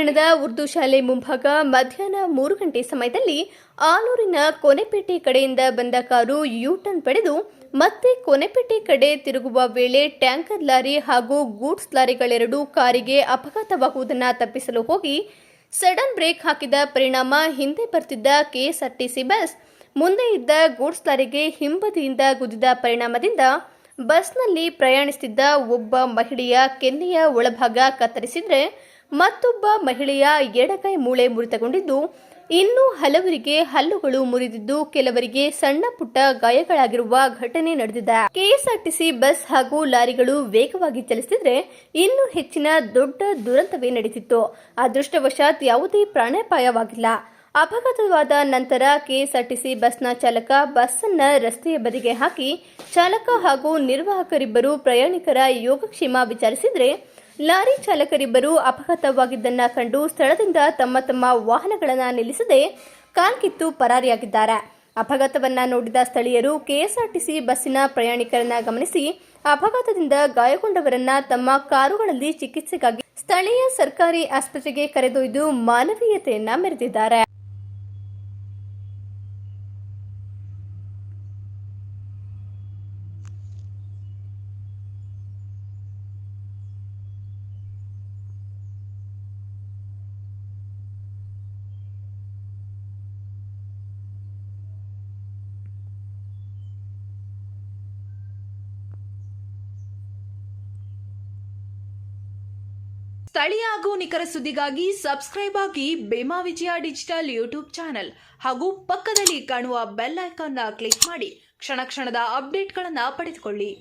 ಪಟ್ಟಣದ ಉರ್ದು ಶಾಲೆ ಮುಂಭಾಗ ಮಧ್ಯಾಹ್ನ 3 ಗಂಟೆ ಸಮಯದಲ್ಲಿ ಆಲೂರಿನ ಕೊನೆಪೇಟೆ ಕಡೆಯಿಂದ ಬಂದ ಕಾರು ಯೂ-ಟರ್ನ್ ಪಡೆದು ಮತ್ತೆ ಕೊನೆಪೇಟೆ ಕಡೆ ತಿರುಗುವ ವೇಳೆ ಟ್ಯಾಂಕರ್ ಲಾರಿ ಹಾಗೂ ಗೂಡ್ಸ್ ಲಾರಿಗಳೆರಡೂ ಕಾರಿಗೆ ಅಪಘಾತವಾಗುವುದನ್ನು ತಪ್ಪಿಸಲು ಹೋಗಿ ಸಡನ್ ಬ್ರೇಕ್ ಹಾಕಿದ ಪರಿಣಾಮ ಹಿಂದೆ ಬರ್ತಿದ್ದ ಕೆಎಸ್ಆರ್ಟಿಸಿ ಬಸ್ ಮುಂದೆ ಇದ್ದ ಗೂಡ್ಸ್ ಲಾರಿಗೆ ಹಿಂಬದಿಯಿಂದ ಗುದ್ದಿದ ಪರಿಣಾಮದಿಂದ ಬಸ್ನಲ್ಲಿ ಪ್ರಯಾಣಿಸುತ್ತಿದ್ದ ಒಬ್ಬ ಮಹಿಳೆಯ ಕೆನ್ನೆಯ ಒಳಭಾಗ ಕತ್ತರಿಸಿದರೆ ಮತ್ತೊಬ್ಬ ಮಹಿಳೆಯ ಎಡಗೈ ಮೂಳೆ ಮುರಿತಗೊಂಡಿದ್ದು ಇನ್ನೂ ಹಲವರಿಗೆ ಹಲ್ಲುಗಳು ಮುರಿದಿದ್ದು ಕೆಲವರಿಗೆ ಸಣ್ಣ ಪುಟ್ಟ ಗಾಯಗಳಾಗಿರುವ ಘಟನೆ ನಡೆದಿದೆ. ಕೆಎಸ್ಆರ್ಟಿಸಿ ಬಸ್ ಹಾಗೂ ಲಾರಿಗಳು ವೇಗವಾಗಿ ಚಲಿಸುತ್ತಿದ್ರೆ ಇನ್ನೂ ಹೆಚ್ಚಿನ ದೊಡ್ಡ ದುರಂತವೇ ನಡೆದಿತ್ತು. ಅದೃಷ್ಟವಶಾತ್ ಯಾವುದೇ ಪ್ರಾಣಾಪಾಯವಾಗಿಲ್ಲ. ಅಪಘಾತವಾದ ನಂತರ ಕೆಎಸ್ಆರ್ಟಿಸಿ ಬಸ್ನ ಚಾಲಕ ಬಸ್ಸನ್ನ ರಸ್ತೆಯ ಬದಿಗೆ ಹಾಕಿ ಚಾಲಕ ಹಾಗೂ ನಿರ್ವಾಹಕರಿಬ್ಬರು ಪ್ರಯಾಣಿಕರ ಯೋಗಕ್ಷೇಮ ವಿಚಾರಿಸಿದರೆ ಲಾರಿ ಚಾಲಕರಿಬ್ಬರು ಅಪಘಾತವಾಗಿದ್ದನ್ನ ಕಂಡು ಸ್ಥಳದಿಂದ ತಮ್ಮ ತಮ್ಮ ವಾಹನಗಳನ್ನು ನಿಲ್ಲಿಸದೆ ಕಾಲ್ಕಿತ್ತು ಪರಾರಿಯಾಗಿದ್ದಾರೆ. ಅಪಘಾತವನ್ನ ನೋಡಿದ ಸ್ಥಳೀಯರು ಕೆಎಸ್ಆರ್ಟಿಸಿ ಬಸ್ಸಿನ ಪ್ರಯಾಣಿಕರನ್ನ ಗಮನಿಸಿ ಅಪಘಾತದಿಂದ ಗಾಯಗೊಂಡವರನ್ನ ತಮ್ಮ ಕಾರುಗಳಲ್ಲಿ ಚಿಕಿತ್ಸೆಗಾಗಿ ಸ್ಥಳೀಯ ಸರ್ಕಾರಿ ಆಸ್ಪತ್ರೆಗೆ ಕರೆದೊಯ್ದು ಮಾನವೀಯತೆಯನ್ನ ಮೆರೆದಿದ್ದಾರೆ. ಸ್ಥಳೀಯ ಹಾಗೂ ನಿಖರ ಸುದ್ದಿಗಾಗಿ ಸಬ್ಸ್ಕ್ರೈಬ್ ಆಗಿ ಬೇಮಾ ವಿಜಯ ಡಿಜಿಟಲ್ ಯೂಟ್ಯೂಬ್ ಚಾನೆಲ್ ಹಾಗೂ ಪಕ್ಕದಲ್ಲಿ ಕಾಣುವ ಬೆಲ್ ಐಕಾನ್ನ ಕ್ಲಿಕ್ ಮಾಡಿ ಕ್ಷಣ ಕ್ಷಣದ ಅಪ್ಡೇಟ್ಗಳನ್ನು ಪಡೆದುಕೊಳ್ಳಿ.